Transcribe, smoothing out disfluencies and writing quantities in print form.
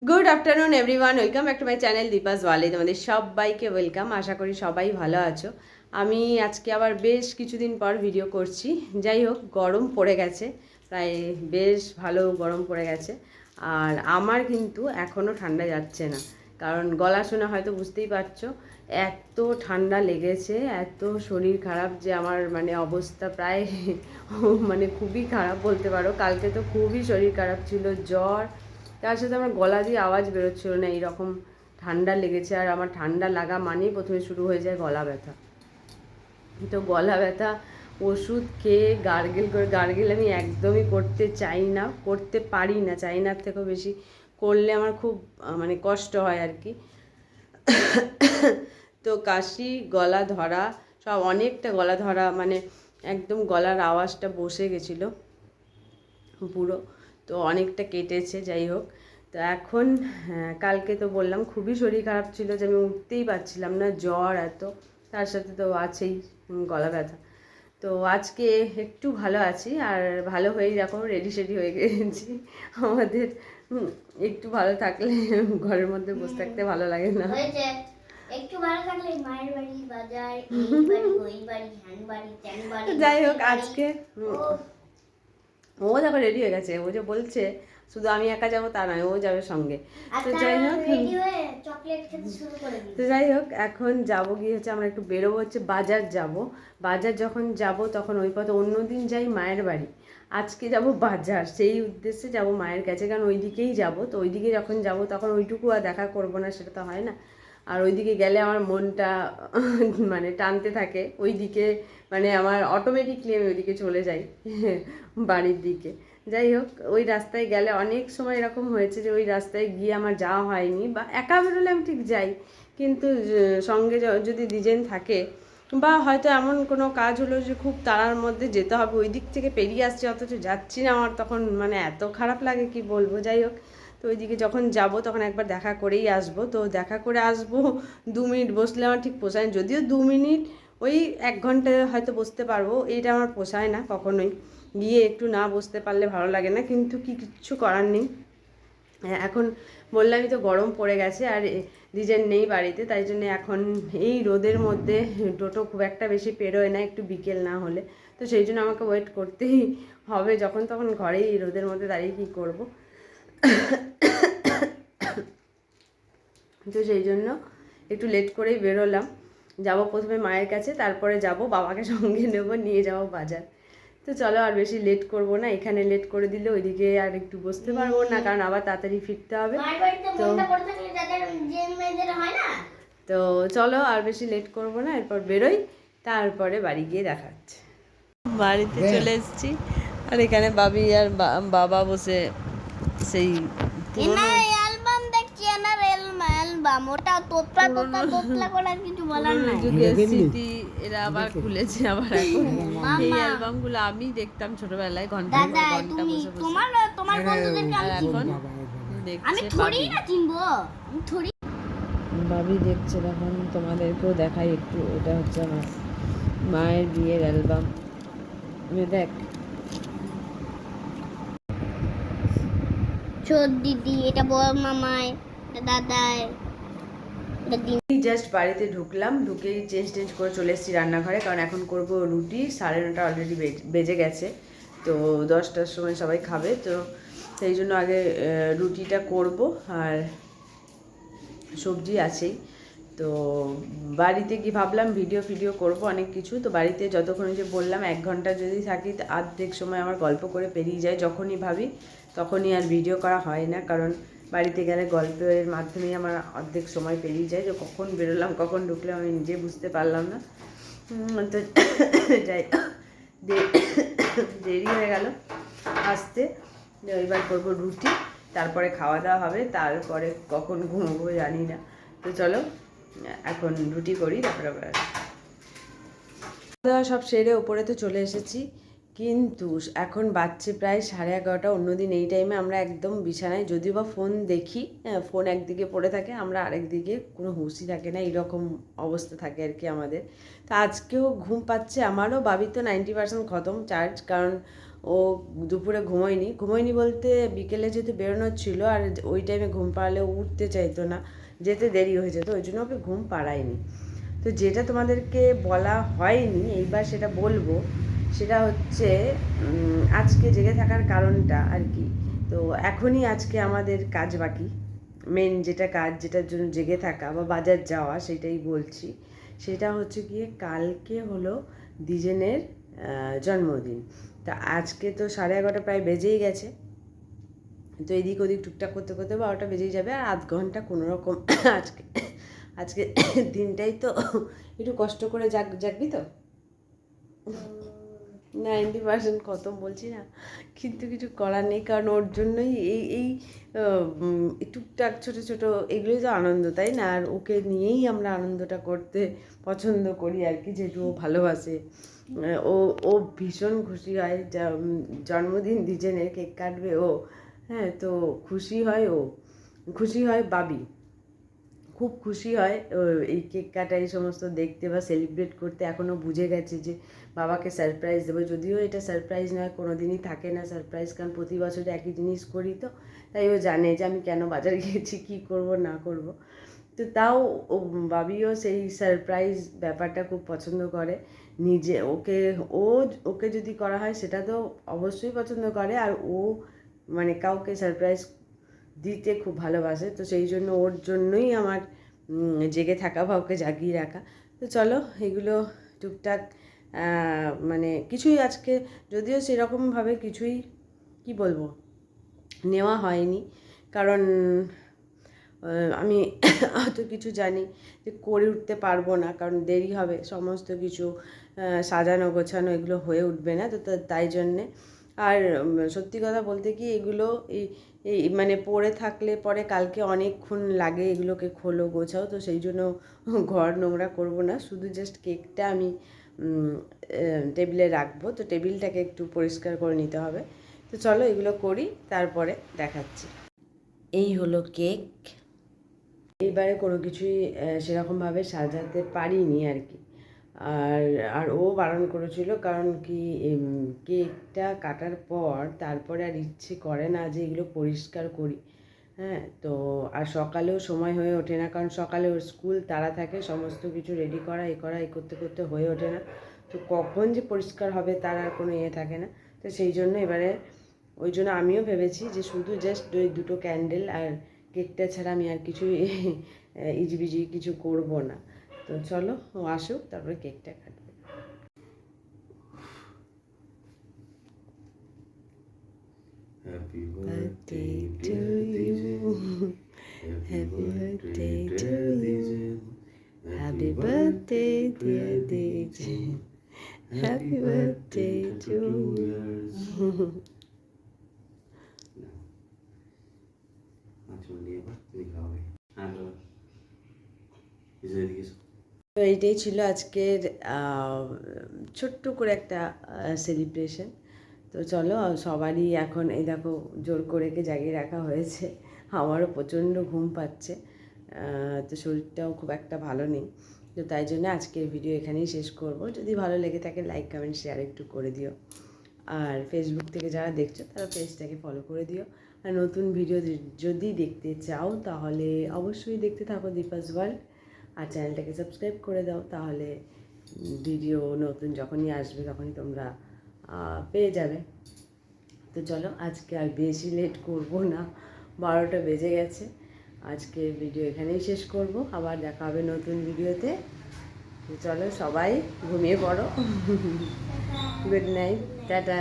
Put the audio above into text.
Good afternoon everyone, welcome back to my channel Deepa's ওয়ালে। তোমাদের সবাইকে ওয়েলকাম। আশা করি সবাই ভালো আছো। আমি আজকে আবার বেশ কিছুদিন পর ভিডিও করছি। যাই হোক, গরম পড়ে গেছে, প্রায় বেশ ভালো গরম পড়ে গেছে। আর আমার কিন্তু এখনও ঠান্ডা যাচ্ছে না, কারণ গলা শুনে হয়তো বুঝতেই পারছো এত ঠান্ডা লেগেছে, এত শরীর খারাপ যে আমার মানে অবস্থা প্রায় মানে খুবই খারাপ বলতে পারো। কালকে তো খুবই শরীর খারাপ ছিল, জ্বর, তার সাথে আমার গলা দিয়ে আওয়াজ বেরোচ্ছিল না, এইরকম ঠান্ডা লেগেছে। আর আমার ঠান্ডা লাগা মানেই প্রথমে শুরু হয়ে যায় গলা ব্যথা। তো গলা ব্যথা ওষুধ খেয়ে গার্গেল আমি একদমই করতে চাই না, করতে পারি না, চাইনার থেকেও বেশি করলে আমার খুব মানে কষ্ট হয় আর কি। তো কাশি, গলা ধরা, সব অনেকটা গলা ধরা, মানে একদম গলার আওয়াজটা বসে গেছিলো পুরো, তো অনেকটা কেটেছে। যাই হোক, তো এখন কালকে তো বললাম খুবই শরীর খারাপ ছিল, যে আমি উঠতেই পারছিলাম না, জ্বর এত, তার সাথে তো আছেই গলা ব্যথা। তো আজকে একটু ভালো আছি, আর ভালো হয়েই দেখো রেডি সেডি হয়ে গেছি। আমাদের একটু ভালো থাকলে ঘরের মধ্যে বসে থাকতে ভালো লাগে না। একটু ভালো থাকলে মায়ের বাড়ি, বাজার, এই বাড়ি, ওই বাড়ি, হ্যান বাড়ি, ত্যান বাড়ি। যাই হোক, আজকে ও দেখো রেডি হয়ে গেছে, ও যে বলছে শুধু আমি একা যাবো তা নয়, ও যাবে সঙ্গে। তো যাই হোক, তো যাই হোক, এখন যাবো গিয়ে হচ্ছে আমরা একটু বেরোবো, হচ্ছে বাজার যাব। বাজার যখন যাব তখন ওই পথে অন্যদিন যাই মায়ের বাড়ি, আজকে যাব বাজার, সেই উদ্দেশ্যে যাব মায়ের কাছে, কারণ ওই দিকেই যাব। তো ওইদিকে যখন যাব তখন ওইটুকু আর দেখা করবো না, সেটা তো হয় না। আর ওইদিকে গেলে আমার মনটা মানে টানতে থাকে ওই দিকে, মানে আমার অটোমেটিকলি আমি ওইদিকে চলে যাই বাড়ির দিকে। যাই হোক, ওই রাস্তায় গেলে অনেক সময় এরকম হয়েছে যে ওই রাস্তায় গিয়ে আমার যাওয়া হয়নি, বা একা বেরোলে আমি ঠিক যাই, কিন্তু সঙ্গে যদি দুজন থাকে, বা হয়তো এমন কোনো কাজ হলো যে খুব তাড়ার মধ্যে যেতে হবে, ওই দিক থেকে পেরিয়ে আসছে অথচ যাচ্ছি না, আমার তখন মানে এত খারাপ লাগে কি বলবো। যাই হোক, তো ওইদিকে যখন যাব তখন একবার দেখা করেই আসবো। তো দেখা করে আসবো, 2 মিনিট বসলে আমার ঠিক পোষায়, যদিও 2 মিনিট ওই 1 ঘন্টা হয়তো বসতে পারবো, এইটা আমার পোষায় না কখনোই। গিয়ে একটু না বসতে পারলে ভালো লাগে না, কিন্তু কিচ্ছু করার নেই। এখন বললামই তো গরম পড়ে গেছে, আর ডিজাইন নেই বাড়িতে, তাই জন্য এখন এই রোদের মধ্যে টোটো খুব একটা বেশি পেরোয় না একটু বিকেল না হলে, তো সেই জন্য আমাকে ওয়েট করতেই হবে, যখন তখন ঘরেই এই রোদের মধ্যে দাঁড়িয়ে কী করবো। তো সেই জন্য একটু লেট করেই বেরোলাম। যাব প্রথমে মায়ের কাছে, তারপরে যাব বাবাকে সঙ্গে নেব, নিয়ে যাব বাজার। তো চলো, আর বেশি লেট করব না, এখানে লেট করে দিলে ওইদিকে আর একটু বসতে পারবো না, কারণ আবার তাড়াতাড়ি ফিরতে হবে। তো তো চলো, আর বেশি লেট করব না, এরপর বেরোই, তারপরে বাড়ি গিয়ে দেখা হচ্ছে। বাড়িতে চলে এসেছি, আর এখানে বাবি আর বাবা বসে সেই স্মৃতি এরা আবার খুলেছে, আবার এখন এই অ্যালবামগুলো আমি দেখতাম ছোটবেলায়, ঘন্টা ঘন্টা বসে বসে, আর এখন দেখছে বাবি দেখছে। তখন তোমাদেরকেও দেখাই একটু, এটা হচ্ছে আমার মায়ের বিয়ের অ্যালবাম, দেখ। ছোট দিদি, এটা বড় মামাই, এটা দাদাই, জাস্ট বাড়িতে ঢুকলাম, ঢুকেই চেঞ্জ করে চলে এসেছি রান্নাঘরে, কারণ এখন করব রুটি। 9:30 অলরেডি বেজে গেছে, তো 10টার সময় সবাই খাবে, তো সেই জন্য আগে রুটিটা করব, আর সবজি আছেই। তো বাড়িতে কি ভাবলাম ভিডিও করব অনেক কিছু, তো বাড়িতে যতক্ষণ যে বললাম 1 ঘন্টা যদি থাকি, অর্ধেক সময় আমার গল্প করে পেরিয়ে যায়, যখনই ভাবি তখনই আর ভিডিও করা হয় না, কারণ বাড়িতে গেলে গল্পের মাধ্যমেই আমার অর্ধেক সময় পেরিয়ে যায়, যে কখন বেরোলাম কখন ঢুকলাম আমি নিজে বুঝতে পারলাম না। তো যাই, দেরি হয়ে গেল আসতে। এবার করবো রুটি, তারপরে খাওয়া দাওয়া হবে, তারপরে কখন ঘুমোবো জানি না। তো চলো এখন রুটি করি, তারপরে খাওয়া দাওয়া সব সেরে ওপরে তো চলে এসেছি, কিন্তু এখন বাজছে প্রায় 11:30। অন্যদিন এই টাইমে আমরা একদম বিছানায়, যদিও বা ফোন দেখি, ফোন একদিকে পড়ে থাকে, আমরা আরেক দিকে, কোনো হুঁশই থাকে না, এইরকম অবস্থা থাকে আর কি আমাদের। তো আজকেও ঘুম পাচ্ছে আমারও, বাবির তো 90% খতম চার্জ, কারণ ও দুপুরে ঘুমোয়নি বলতে বিকেলে যেহেতু বেরোনোর ছিল আর ওই টাইমে ঘুম পাড়ালে উঠতে চাইতো না, যেতে দেরি হয়ে যেত, ওই জন্য ওকে ঘুম পাড়ায়নি। তো যেটা তোমাদেরকে বলা হয়নি এইবার সেটা বলবো, সেটা হচ্ছে আজকে জেগে থাকার কারণটা আর কি। তো এখনই আজকে আমাদের কাজ বাকি, মেন যেটা কাজ, যেটার জন্য জেগে থাকা বা বাজার যাওয়া, সেটাই বলছি। সেটা হচ্ছে গিয়ে কালকে হলো দ্বিজেনের জন্মদিন। তা আজকে তো 11:30 প্রায় বেজেই গেছে, তো এদিক ওদিক টুকটাক করতে করতে 12টা বেজেই যাবে, আর আধ ঘন্টা কোনো রকম আজকে আজকে দিনটাই তো একটু কষ্ট করে জাগবি তো, 90% খতম বলছি না, কিন্তু কিছু করার নেই, কারণ ওর জন্যই এই টুকটাক ছোটো ছোটো এগুলোই তো আনন্দ, তাই না? আর ওকে নিয়েই আমরা আনন্দটা করতে পছন্দ করি আর কি, যেহেতু ও ভালোবাসে। ও ও ভীষণ খুশি হয়, জন্মদিন দ্বিজেনের কেক কাটবে ও, হ্যাঁ, তো খুশি হয় ও, খুশি হয় বাবি, খুব খুশি হয় এই কেক কাটা এই সমস্ত দেখতে বা সেলিব্রেট করতে। এখনও বুঝে গেছে যে বাবাকে সারপ্রাইজ দেবো, যদিও এটা সারপ্রাইজ নয়, কোনো দিনই থাকে না সারপ্রাইজ, কারণ প্রতি বছর একই জিনিস করি, তো তাই ও জানে যে আমি কেন বাজারে গিয়েছি, কী করব না করব। তো তাও ও বাবিও সেই সারপ্রাইজ ব্যাপারটা খুব পছন্দ করে, নিজে ওকে যদি করা হয় সেটা তো অবশ্যই পছন্দ করে, আর ও মানে কাউকে সারপ্রাইজ দিতে খুব ভালোবাসে, তো সেই জন্য ওর জন্যই আমার জেগে থাকা বা ওকে জাগিয়ে রাখা। তো চলো এগুলো টুকটাক মানে কিছুই আজকে যদিও সেরকমভাবে কিছুই কি বলবো নেওয়া হয়নি, কারণ আমি অত কিছু জানি যে করে উঠতে পারবো না, কারণ দেরি হবে, সমস্ত কিছু সাজানো গোছানো এগুলো হয়ে উঠবে না, তো তাই জন্যে। আর সত্যি কথা বলতে কি এগুলো এই মানে পড়ে থাকলে পরে কালকে অনেকক্ষণ লাগে এগুলোকে খোলো গোছাও, তো সেই জন্য ঘর নোংরা করব না, শুধু জাস্ট কেকটা আমি টেবিলে রাখবো, তো টেবিলটাকে একটু পরিষ্কার করে নিতে হবে। তো চলো এগুলো করি, তারপরে দেখাচ্ছি। এই হলো কেক। এইবারে কোনো কিছুই সেরকমভাবে সাজাতে পারিনি আর কি, আর ও বারণ করেছিল, কারণ কি কেকটা কাটার পর তারপরে আর ইচ্ছে করে না যে এগুলো পরিষ্কার করি, হ্যাঁ। তো আর সকালেও সময় হয়ে ওঠে না, কারণ সকালে ওর স্কুল তাড়া থাকে, সমস্ত কিছু রেডি করা এই করতে করতে হয়ে ওঠে না, তো কখন যে পরিষ্কার হবে তার আর কোনো থাকে না। তো সেই জন্য এবারে ওই জন্য আমিও ভেবেছি যে শুধু জাস্ট ওই দুটো ক্যান্ডেল আর কেকটা ছাড়া আমি আর কিছু ইজিবিজি কিছু করব না। তো চলো ও আসুক, তারপরে কেকটা কাটবে। Happy birthday to you. Happy birthday to you. Happy birthday dear Dijen. Happy birthday to you. তো এইটাই ছিল আজকের ছোট্ট করে একটা সেলিব্রেশন। তো চলো সবারই এখন এই দেখো জোর করে জাগিয়ে রাখা হয়েছে, আমারও প্রচণ্ড ঘুম পাচ্ছে, তো শরীরটাও খুব একটা ভালো নেই, তো তাই জন্য আজকের ভিডিও এখানেই শেষ করব। যদি ভালো লেগে থাকে লাইক কমেন্ট শেয়ার একটু করে দিও, আর ফেসবুক থেকে যারা দেখছো তারা পেজটাকে ফলো করে দিও, আর নতুন ভিডিও যদি দেখতে চাও তাহলে অবশ্যই দেখতে থাকো দীপাস ওয়ার্ল্ড, আর চ্যানেলটাকে সাবস্ক্রাইব করে দাও, তাহলে ভিডিও নতুন যখনই আসবে তখনই তোমরা পেয়ে যাবে। তো চলো আজকে আর বেশি লেট করব না, 12টা বেজে গেছে, আজকে ভিডিও এখানেই শেষ করব, আবার দেখা হবে নতুন ভিডিওতে। তো চলো সবাই ঘুমিয়ে পড়ো, গুড নাইট, টাটা।